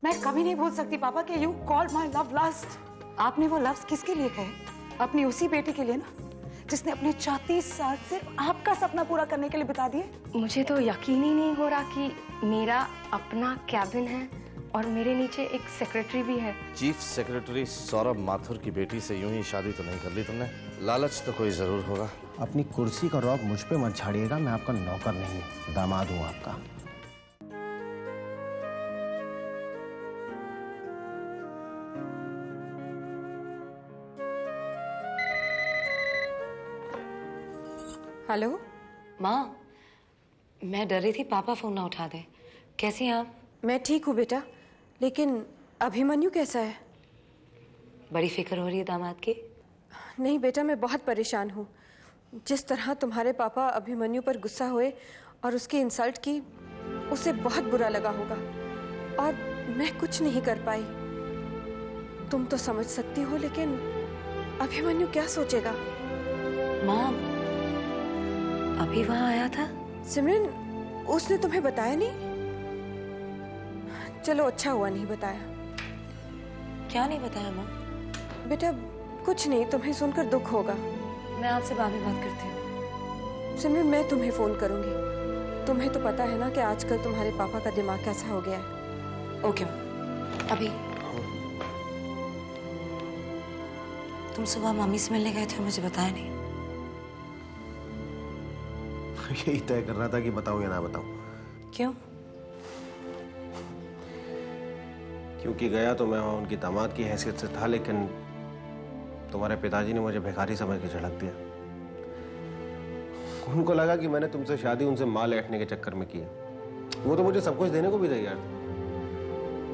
मैं कभी नहीं भूल सकती पापा कि you called my love last. आपने वो लफ्ज किसके लिए कहे? अपनी उसी बेटी के लिए ना, जिसने अपने 34 साल सिर्फ आपका सपना पूरा करने के लिए बिता दिए। मुझे तो यकीन ही नहीं हो रहा कि मेरा अपना कैबिन है और मेरे नीचे एक सेक्रेटरी भी है। चीफ सेक्रेटरी सौरभ माथुर की बेटी से यूं ही शादी तो नहीं कर ली तुमने? लालच तो कोई जरूर होगा। अपनी कुर्सी का रौब मुझ पे मत झाड़िएगा, मैं आपका नौकर नहीं, दामाद हूँ आपका। हेलो माँ, मैं डर रही थी पापा फोन ना उठा दे। कैसी हैं आप? मैं ठीक हूँ बेटा, लेकिन अभिमन्यु कैसा है? बड़ी फिक्र हो रही है दामाद की। नहीं बेटा, मैं बहुत परेशान हूँ। जिस तरह तुम्हारे पापा अभिमन्यु पर गुस्सा हुए और उसकी इंसल्ट की, उसे बहुत बुरा लगा होगा और मैं कुछ नहीं कर पाई। तुम तो समझ सकती हो, लेकिन अभिमन्यु क्या सोचेगा? माँ, अभी वहाँ आया था? सिमरन, उसने तुम्हें बताया नहीं? चलो अच्छा हुआ नहीं बताया। क्या नहीं बताया माँ? बेटा कुछ नहीं, तुम्हें सुनकर दुख होगा। मैं आपसे बाद में बात करती हूँ। सिमरन, मैं तुम्हें फोन करूंगी। तुम्हें तो पता है ना कि आजकल तुम्हारे पापा का दिमाग कैसा हो गया है। ओके माँ। अभी तुम सुबह मम्मी से मिलने गए थे, मुझे बताया नहीं। यही तय कर रहा था कि बताऊं या ना बताऊं। क्यों? क्योंकि गया तो मैं उनकी दामाद की हैसियत से था, लेकिन तुम्हारे पिताजी ने मुझे भिखारी समझ के झड़क दिया। उनको लगा कि मैंने तुमसे शादी उनसे माल ऐंठने के चक्कर में की है। वो तो मुझे सब कुछ देने को भी तैयार थे,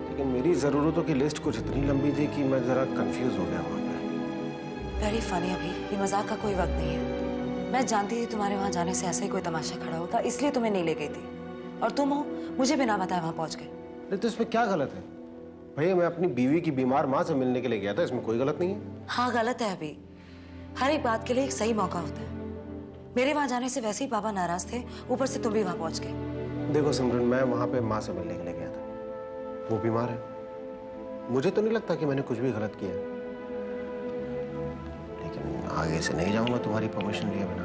लेकिन मेरी जरूरतों की लिस्ट कुछ इतनी लंबी थी कि मैं जरा कंफ्यूज हो गया वहां पे। Very funny. अभी ये मजाक का कोई वक्त नहीं है। मैं जानती थी तुम्हारे वहां जाने से ऐसा ही कोई तमाशा खड़ा होगा, इसलिए तुम्हें नहीं ले गई थी। और तुम हो, मुझे बिना बताए वहां पहुंच गए। नहीं तो इसमें क्या गलत है भैया? मैं अपनी बीवी की बीमार माँ से मिलने के लिए गया था, इसमें कोई गलत नहीं है। हाँ, गलत है। अभी हर एक बात के लिए एक सही मौका होता है। मेरे वहां जाने से वैसे ही पापा नाराज थे, ऊपर से तुम भी वहां पहुंच गए। देखो सिमरन, मैं वहां पे माँ से मिलने के लिए गया था। वो बीमार है। मुझे तो नहीं लगता कि मैंने कुछ भी गलत किया, लेकिन आगे से नहीं जाऊंगा तुम्हारी परमिशन लिए बिना।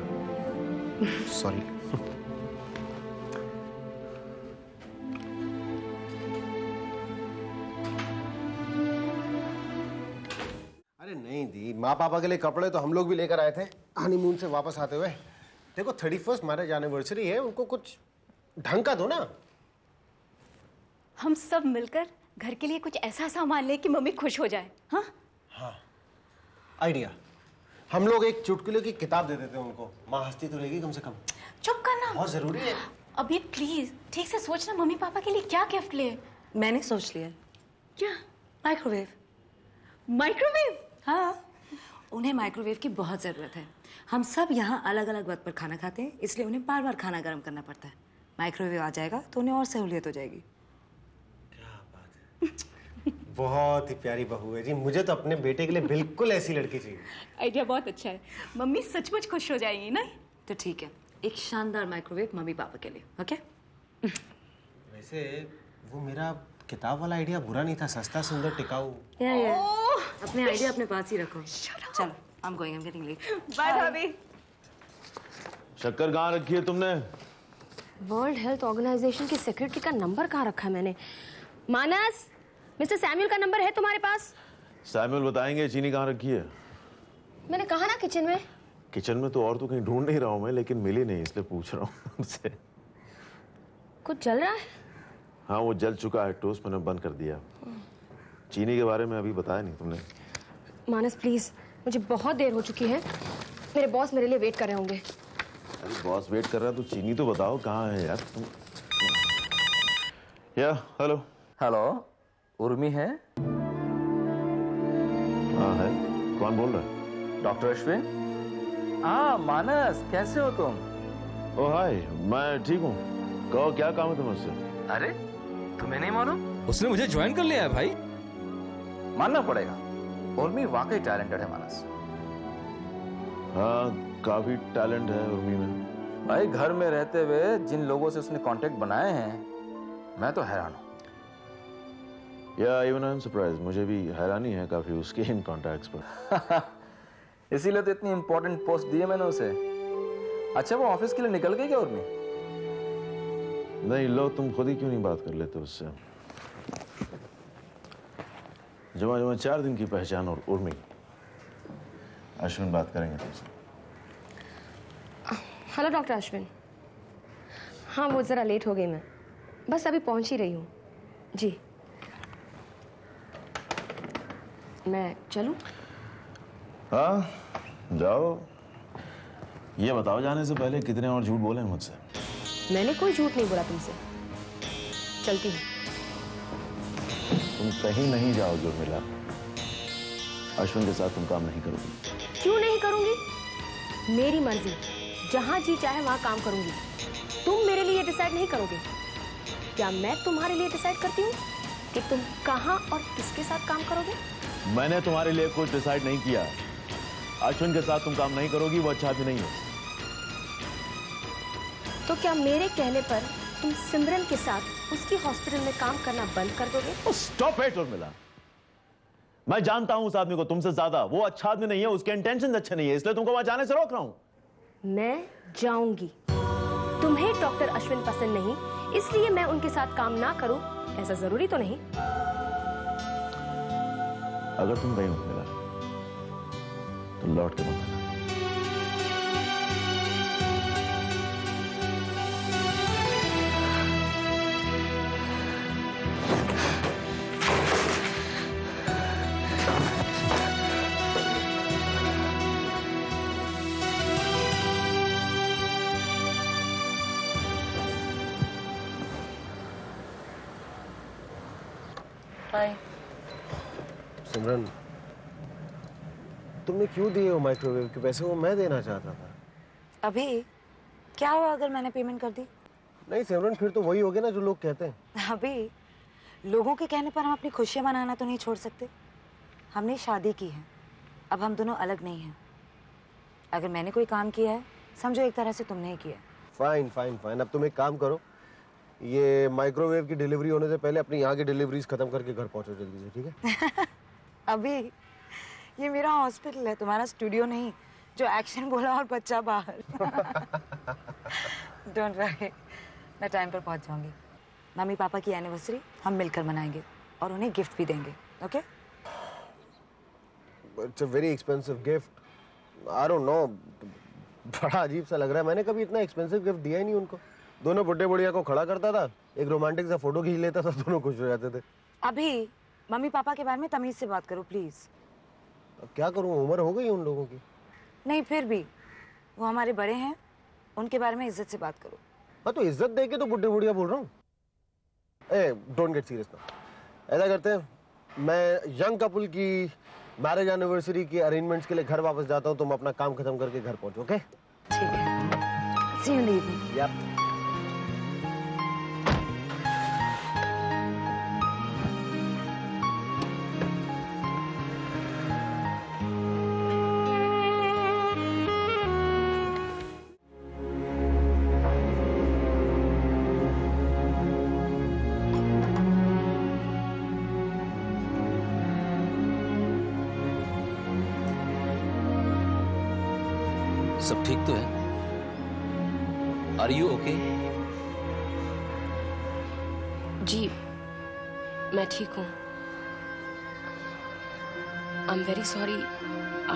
सॉरी। अरे नहीं दी, माँ पापा के लिए कपड़े तो हम लोग भी लेकर आए थे हनीमून से वापस आते हुए। देखो 31st मैरिज एनिवर्सरी है, उनको कुछ ढंग का दो ना। हम सब मिलकर घर के लिए कुछ ऐसा सामान ले कि मम्मी खुश हो जाए। हाँ हाँ, आइडिया। हम लोग एक चुटकुले की किताब दे देते हैं उनको, माँ हंसती तो रहेगी कम से कम। चुप करना, बहुत जरूरी है। अभी प्लीज ठीक से सोचना मम्मी पापा के लिए क्या गिफ्ट ले। मैंने सोच लिया। क्या? माइक्रोवेव। माइक्रोवेव? हाँ, उन्हें माइक्रोवेव की बहुत जरूरत है। हम सब यहाँ अलग अलग वक्त पर खाना खाते हैं, इसलिए उन्हें बार बार खाना गर्म करना पड़ता है। माइक्रोवेव आ जाएगा तो उन्हें और सहूलियत हो जाएगी। क्या बात है। बहुत ही प्यारी बहू है जी। मुझे तो अपने बेटे के लिए बिल्कुल ऐसी लड़की चाहिए। आइडिया बहुत अच्छा है, मम्मी सचमुच खुश हो जाएंगी ना। तो ठीक है, एक शानदार माइक्रोवेव मम्मी पापा के लिए। ओके? वैसे वो मेरा किताब वाला आइडिया बुरा नहीं था, सस्ता सुंदर टिकाऊ। अपने आइडिया अपने पास ही रखो। चलो, I'm going, I'm getting late. Bye भाभी। शक्कर कहाँ रखी है तुमने? वर्ल्ड हेल्थ ऑर्गेनाइजेशन की सेक्रेटरी का नंबर कहाँ रखा है मैंने? मानस, मिस्टर सैमुअल का नंबर है तुम्हारे पास? सैमुअल बताएंगे। चीनी कहाँ रखी है? मैंने कहा ना किचन में। किचन में तो और तो कहीं ढूंढ नहीं रहा हूँ मैं, लेकिन मिली नहीं, इसलिए पूछ रहा हूँ तुमसे। कुछ जल रहा है? हाँ, वो जल चुका है, टोस्ट मैंने बंद कर दिया। चीनी के बारे में अभी बताया नहीं तुमने। मानस प्लीज, मुझे बहुत देर हो चुकी है, मेरे बॉस मेरे लिए वेट कर रहे होंगे। अरे बॉस वेट कर रहा है तो चीनी तो बताओ कहाँ है यार तुम। या हेलो। हेलो, उर्मी है? हाँ है। कौन बोल रहा है? डॉक्टर अश्विन। हाँ मानस, कैसे हो तुम? ओ हाय, मैं ठीक हूँ। कहो क्या काम है तुम्हें उससे? अरे तुम्हें नहीं मालूम? उसने मुझे ज्वाइन कर लिया है भाई। मानना पड़ेगा, उर्मी वाकई टैलेंटेड है मानस। हाँ, काफी टैलेंट है उर्मी में। भाई घर में रहते हुए जिन लोगों से उसने कांटेक्ट बनाए हैं, मैं तो हैरान हूँ। या इवन आई एम सरप्राइज, मुझे भी हैरानी है काफी उसके इन कॉन्टैक्ट्स पर। इसीलिए तो इतनी इंपॉर्टेंट पोस्ट दी है मैंने उसे। अच्छा वो ऑफिस के लिए निकल गई क्या उर्मी? नहीं लो, तुम खुद ही क्यों नहीं बात कर लेते उससे? जमा जमा 4 दिन की पहचान और उर्मी। अश्विन बात करेंगे तुमसे। Hello doctor Ashwin. हाँ वो ज़रा लेट हो गई मैं, बस अभी पहुंच ही रही हूँ। जी मैं चलूँ? हाँ जाओ। ये बताओ जाने से पहले कितने और झूठ बोले मुझसे? मैंने कोई झूठ नहीं बोला तुमसे। चलती हूँ। तुम कहीं नहीं जाओगे उर्मिला। अश्विन के साथ तुम काम नहीं करोगी। क्यों नहीं करूंगी? मेरी मर्जी, जहां जी चाहे वहां काम करूंगी। तुम मेरे लिए डिसाइड नहीं करोगे। क्या मैं तुम्हारे लिए डिसाइड करती हूँ कि तुम कहां और किसके साथ काम करोगे? मैंने तुम्हारे लिए कुछ डिसाइड नहीं किया। अश्विन के साथ तुम काम नहीं करोगी, वो अच्छा भी नहीं है। तो क्या मेरे कहने पर तुम सिमरन के साथ उसकी हॉस्पिटल में काम करना बंद कर दोगे? Stop it Urmila. मैं जानता हूं उस आदमी को तुमसे ज्यादा। वो अच्छा आदमी नहीं है, उसके इंटेंशंस अच्छे नहीं है, इसलिए तुमको वहां जाने से रोक रहा हूं। मैं जाऊंगी। तुम्हें डॉक्टर अश्विन पसंद नहीं, इसलिए मैं उनके साथ काम ना करूं, ऐसा जरूरी तो नहीं। अगर तुम गई उर्मिला तो लौट के मत आना। सिमरन, तुमने क्यों दिए वो माइक्रोवेव के पैसे? वो मैं देना चाहता था। अभी क्या हुआ अगर मैंने पेमेंट कर दी? नहीं सिमरन, फिर तो वही हो गया ना जो लोग कहते हैं। अभी लोगों के कहने पर हम अपनी खुशियां मनाना तो नहीं छोड़ सकते। हमने शादी की है, अब हम दोनों अलग नहीं हैं। अगर मैंने कोई काम किया है, समझो एक तरह से तुमने ही किया। फाइन फाइन फाइन, अब तुम एक काम करो, ये माइक्रोवेव की डिलीवरी होने से पहले अपनी यहाँ की डिलीवरीज खत्म करके घर पहुंचो जल्दी से, ठीक है? अभी ये मेरा हॉस्पिटल है, तुम्हारा स्टूडियो नहीं जो एक्शन बोला और बच्चा बाहर। डोंट वरी, मैं टाइम पर पहुंच जाऊंगी। मम्मी पापा की एनिवर्सरी हम मिलकर मनाएंगे और उन्हें गिफ्ट भी देंगे। Okay? It's a very expensive gift. I don't know, बड़ा अजीब सा लग रहा है। मैंने कभी इतना एक्सपेंसिव गिफ्ट दिया ही नहीं उनको। दोनों बुड्ढे बुढ़िया को खड़ा करता था, एक रोमांटिक सा फोटो खींच लेता था, दोनों खुश हो जाते थे। अभी मम्मी पापा के बारे में तमीज से बात करो प्लीज। अब क्या करूं, उम्र हो गई उन लोगों की। नहीं फिर भी वो हमारे बड़े हैं, उनके बारे में इज्जत से बात करो। हाँ तो इज्जत दे के तो बुड्ढे बुढ़िया बोल रहा हूँ। ए डोंट गेट सीरियस ना। ऐसा करते हैं, मैं यंग कपल की मैरिज एनिवर्सरी की अरेंजमेंट्स के लिए घर वापस जाता हूँ, तुम अपना काम खत्म करके घर पहुंचो। ओके ठीक है, सी यू इन द इवनिंग। यार सब ठीक तो है? Are you okay? जी मैं ठीक हूँ। आई एम वेरी सॉरी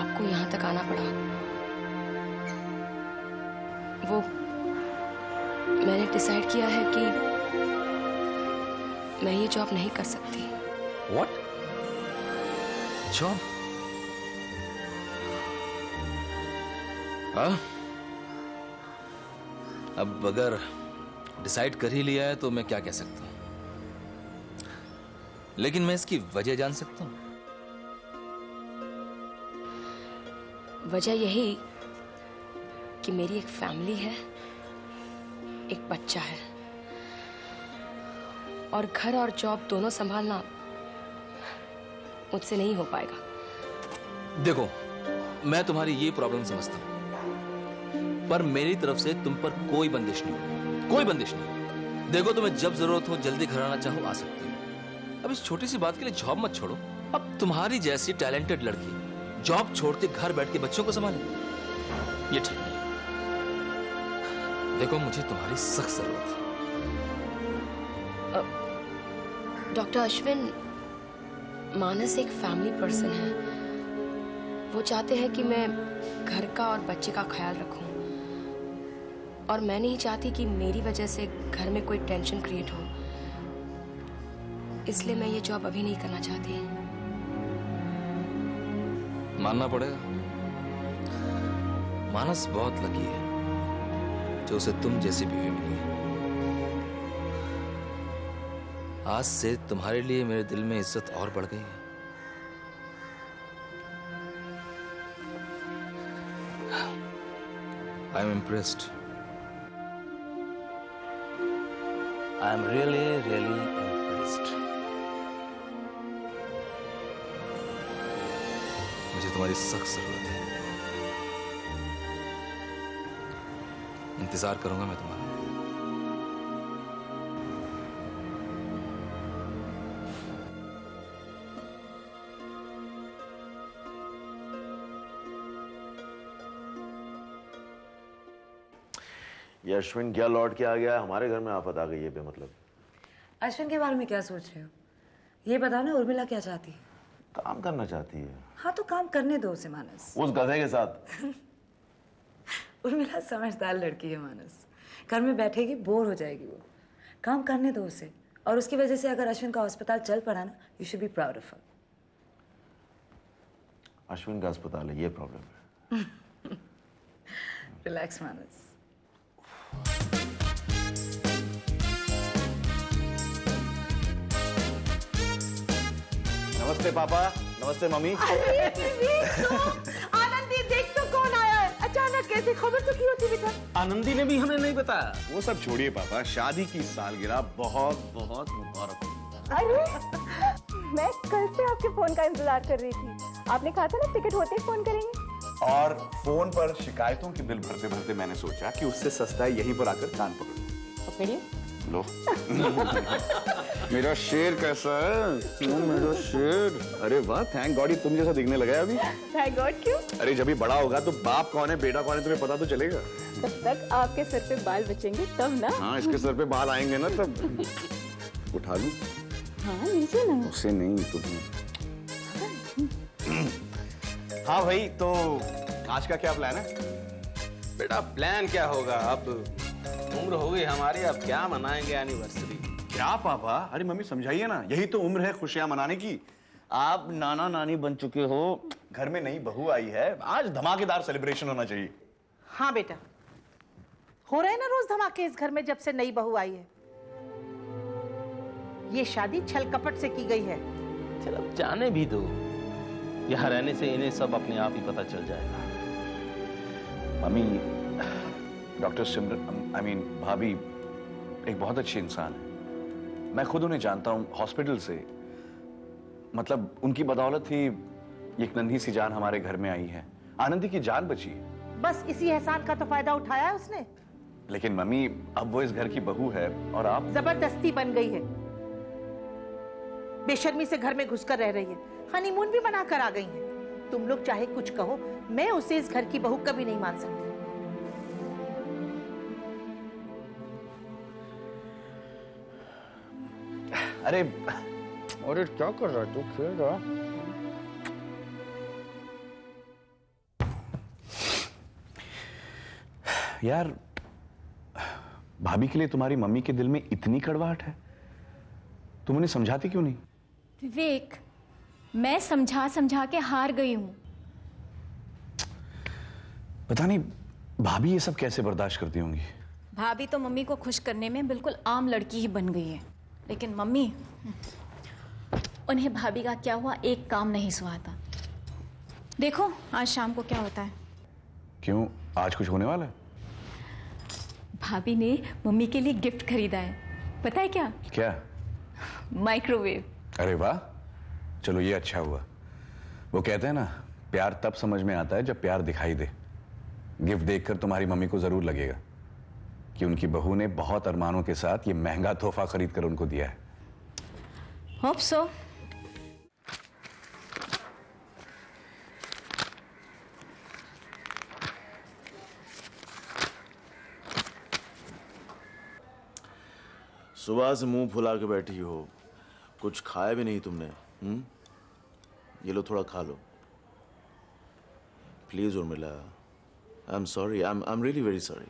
आपको यहाँ तक आना पड़ा। वो मैंने डिसाइड किया है कि मैं ये जॉब नहीं कर सकती। What job? हाँ, अब अगर डिसाइड कर ही लिया है तो मैं क्या कह सकता हूं, लेकिन मैं इसकी वजह जान सकता हूं। वजह यही कि मेरी एक फैमिली है, एक बच्चा है, और घर और जॉब दोनों संभालना मुझसे नहीं हो पाएगा। देखो, मैं तुम्हारी ये प्रॉब्लम समझता हूं, पर मेरी तरफ से तुम पर कोई बंदिश नहीं, कोई बंदिश नहीं। देखो, तुम्हें जब जरूरत हो, जल्दी घर आना चाहो आ सकती हो। अब इस छोटी सी बात के लिए जॉब मत छोड़ो। अब तुम्हारी जैसी टैलेंटेड लड़की जॉब छोड़ के घर बैठ के बच्चों को संभाले, ये ठीक नहीं। देखो मुझे तुम्हारी सख्त जरूरत है। डॉक्टर अश्विन, मानस एक फैमिली पर्सन है। वो चाहते हैं कि मैं घर का और बच्चे का ख्याल रखूं, और मैं नहीं चाहती कि मेरी वजह से घर में कोई टेंशन क्रिएट हो। इसलिए मैं ये जॉब अभी नहीं करना चाहती। मानना पड़ेगा, मानस बहुत लकी है जो उसे तुम जैसी बीवी मिली है। आज से तुम्हारे लिए मेरे दिल में इज्जत और बढ़ गई है। I am impressed. I am really impressed. मुझे तुम्हारी सख्त जरूरत है। इंतजार करूंगा मैं तुम्हारा। ये अश्विन क्या लौट के आ गया, हमारे घर में आफत आ गई है बेमतलब। अश्विन के बारे में क्या सोच रहे हो? ये बताओ ना, उर्मिला क्या चाहती है? काम करना चाहती है। हाँ तो काम करने दो उसे मानस। उस गधे के साथ। उर्मिला समझदार लड़की है मानस, घर में बैठेगी बोर हो जाएगी वो। काम करने दो उसे, और उसकी वजह से अगर अश्विन का अस्पताल चल पड़ा ना, you should be proud of her. Ashwin का अस्पताल है, ये प्रॉब्लम है। रिलैक्स मानस। नमस्ते पापा, नमस्ते मम्मी। आनंदी देख तो कौन आया है अचानक, कैसे खबर तो की होती बेटा? आनंदी ने भी हमें नहीं बताया। वो सब छोड़िए पापा, शादी की सालगिरह बहुत बहुत मुबारक हो। अरे मैं कल से आपके फोन का इंतजार कर रही थी। आपने कहा था ना टिकट होते ही फोन करेंगे। और फोन पर शिकायतों के बिल भरते भरते मैंने सोचा कि उससे सस्ता है यहीं पर आकर कान पकड़ो। पकड़िए। लो। मेरा शेर कैसा है? मेरा शेर। अरे वाह, थैंक गॉड तुम जैसा दिखने लगा है अभी। थैंक गॉड क्यों? अरे जब भी बड़ा होगा तो बाप कौन है बेटा कौन है तुम्हें पता तो चलेगा। तब तक आपके सर पे बाल बचेंगे तब ना। हाँ, इसके सर पे बाल आएंगे ना तब। उठा लूं? हाँ लीजिए ना। उसे नहीं तुम्हें। हाँ भाई, तो आज का क्या प्लान है? बेटा प्लान क्या होगा, अब उम्र हो गई हमारी, अब क्या मनाएंगे एनिवर्सरी। क्या पापा? अरे मम्मी समझाइए ना, यही तो उम्र है खुशियां मनाने की। आप नाना नानी बन चुके हो, घर में नई बहू आई है, आज धमाकेदार सेलिब्रेशन होना चाहिए। हाँ बेटा, हो रहे ना रोज धमाके इस घर में जब से नई बहू आई है। ये शादी छल कपट से की गई है। चलो जाने भी दो, यहाँ रहने से इन्हें सब अपने आप ही पता चल जाएगा। मम्मी, डॉक्टर सिमरन भाभी एक बहुत अच्छी इंसान है। मैं खुद उन्हें जानता हूँ हॉस्पिटल से। मतलब उनकी बदौलत ही एक नन्ही सी जान हमारे घर में आई है। आनंदी की जान बची है। बस इसी एहसान का तो फायदा उठाया है उसने। लेकिन मम्मी, अब वो इस घर की बहू है और आप जबरदस्ती बन गई है। बेशर्मी से घर में घुसकर रह रही है, हनीमून भी बनाकर आ गई है। तुम लोग चाहे कुछ कहो, मैं उसे इस घर की बहू कभी नहीं मान सकती। अरे क्या कर रहा है तू? खेल रहा? यार, भाभी के लिए तुम्हारी मम्मी के दिल में इतनी कड़वाहट है, तुम उन्हें समझाती क्यों नहीं? विवेक, मैं समझा समझा के हार गई हूं। पता नहीं भाभी ये सब कैसे बर्दाश्त करती होंगी। भाभी तो मम्मी को खुश करने में बिल्कुल आम लड़की ही बन गई है, लेकिन मम्मी, उन्हें भाभी का क्या हुआ एक काम नहीं सुहाता। देखो आज शाम को क्या होता है। क्यों, आज कुछ होने वाला है? भाभी ने मम्मी के लिए गिफ्ट खरीदा है, पता है क्या? क्या? माइक्रोवेव। अरे वाह, चलो ये अच्छा हुआ। वो कहते हैं ना, प्यार तब समझ में आता है जब प्यार दिखाई दे। गिफ्ट देखकर तुम्हारी मम्मी को जरूर लगेगा कि उनकी बहू ने बहुत अरमानों के साथ ये महंगा तोहफा खरीद कर उनको दिया है। Hope so. सुबह से मुंह फुला के बैठी हो, कुछ खाया भी नहीं तुमने। ये लो, थोड़ा खा लो please Urmila. I am sorry, I am really very sorry.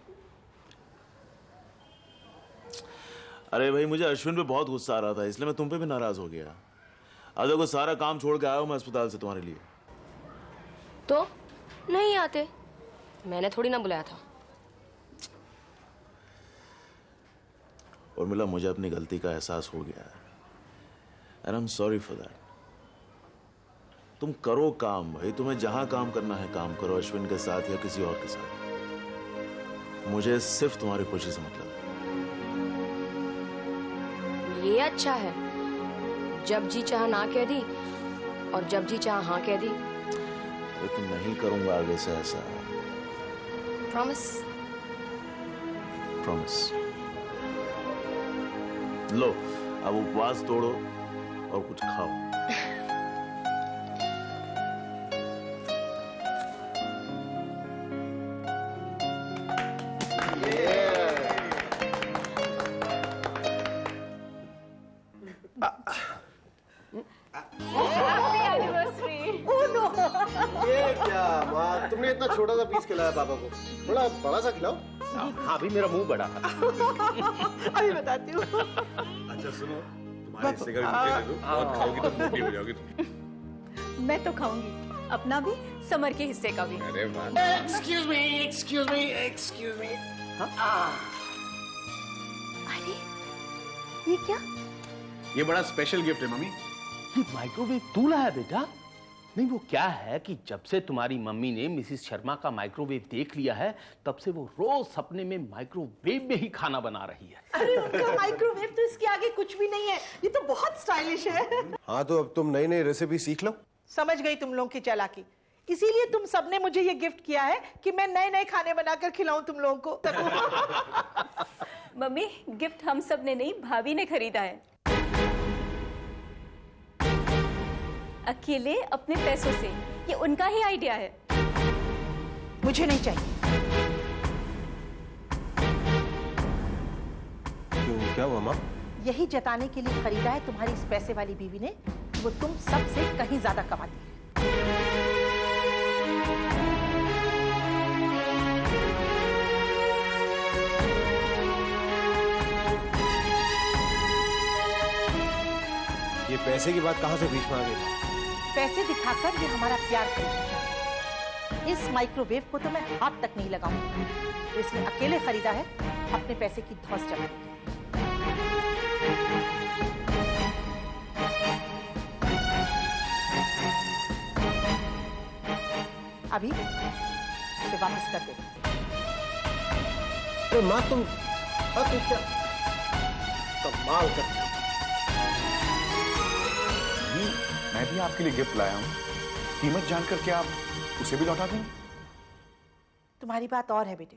अरे भाई, मुझे अश्विन पे बहुत गुस्सा आ रहा था, इसलिए मैं तुम पे भी नाराज हो गया। आज देखो, सारा काम छोड़ के आया हूं मैं अस्पताल से तुम्हारे लिए। तो नहीं आते, मैंने थोड़ी ना बुलाया था। उर्मिला, मुझे अपनी गलती का एहसास हो गया है and I am sorry for that. तुम करो काम भाई, तुम्हें जहां काम करना है काम करो, अश्विन के साथ या किसी और के साथ। मुझे सिर्फ तुम्हारी खुशी से मतलब है। ये अच्छा है, जब जी चाह ना कह दी और जब जी चाह हाँ कह दी। तो तुम नहीं करूंगा आगे से ऐसा। प्रॉमिस? प्रॉमिस। लो, अब उपवास तोड़ो और कुछ खाओ। ये क्या माँ, तुमने इतना छोटा सा पीस खिलाया पापा को, थोड़ा बड़ा सा खिलाओ। हाँ भी मेरा मुंह बड़ा है। अभी बताती हूँ। अच्छा सुनो, तुम्हारे हिस्से का भी मुझे दे दो, बहुत खाओगी तो मोटी हो जाओगी तुम। मैं तो खाऊंगी, अपना भी, समर के हिस्से का भी। अरे वाह। Excuse me, excuse me, excuse me. अरे ये क्या? ये बड़ा स्पेशल गिफ्ट है मम्मी। माइक्रोवेव तू लाया बेटा? नहीं, वो क्या है कि जब से तुम्हारी मम्मी ने मिसिस शर्मा का माइक्रोवेव देख लिया है, तब से वो रोज सपने में माइक्रोवेव में ही खाना बना रही है। अरे उनका माइक्रोवेव तो इसके आगे कुछ भी नहीं है, ये तो बहुत स्टाइलिश है। हाँ, तो अब तुम नई नई रेसिपी सीख लो। समझ गई तुम लोगों की चालाकी, इसीलिए तुम सबने मुझे ये गिफ्ट किया है कि मैं नए नए खाने बनाकर खिलाऊं तुम लोगों को। मम्मी, गिफ्ट हम सब ने नहीं, भाभी ने खरीदा है, अकेले अपने पैसों से। ये उनका ही आइडिया है। मुझे नहीं चाहिए। क्यों, क्या हुआ माँ? यही जताने के लिए खरीदा है तुम्हारी इस पैसे वाली बीवी ने, वो तुम सबसे कहीं ज्यादा कमाती है। ये पैसे की बात कहाँ से बीच में आ गई? पैसे दिखाकर ये हमारा प्यार खरीदा। इस माइक्रोवेव को तो मैं हाथ तक नहीं लगाऊंगी, तो इसने अकेले खरीदा है अपने पैसे की धौंस जमाने के लिए। अभी इसे वापस कर दे। अरे माँ, तुम क्या कमाल करती हो। मैं भी आपके लिए गिफ्ट लाया हूँ, कीमत जानकर क्या आप उसे भी लौटा देंगे? तुम्हारी बात और है बेटे,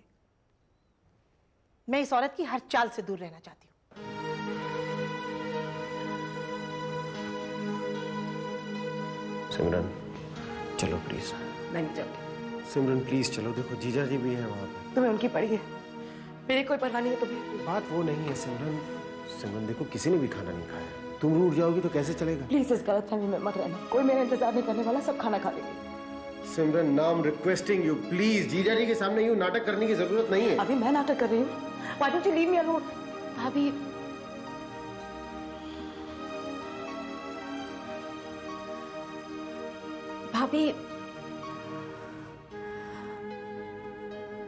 मैं इस औरत की हर चाल से दूर रहना चाहती हूँ। सिमरन चलो प्लीज। मैं नहीं जाऊंगी। सिमरन प्लीज चलो, देखो जीजा जी भी है वहां पे। तुम्हें उनकी पड़ी है, मेरी कोई परवाह नहीं है तुम्हें। बात वो नहीं है सिमरन। सिमरन देखो, किसी ने भी खाना नहीं खाया, तुम रूठ जाओगी तो कैसे चलेगा? प्लीज इस गलतफहमी में मत रहना, कोई मेरा इंतजार नहीं करने वाला, सब खाना खा लेंगे। Simran, now I am requesting you, please जीजा जी के सामने यूं नाटक करने की जरूरत नहीं है। अभी मैं नाटक कर रही हूँ? Why don't you leave me alone? भाभी, भाभी,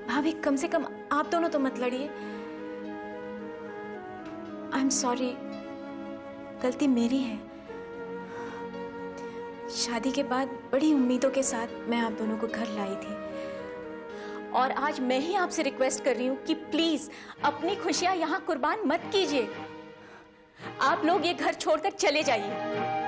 भाभी कम से कम आप दोनों तो मत लड़िए। आई एम सॉरी, गलती मेरी है। शादी के बाद बड़ी उम्मीदों के साथ मैं आप दोनों को घर लाई थी, और आज मैं ही आपसे रिक्वेस्ट कर रही हूँ कि प्लीज अपनी खुशियां यहाँ कुर्बान मत कीजिए। आप लोग ये घर छोड़कर चले जाइए।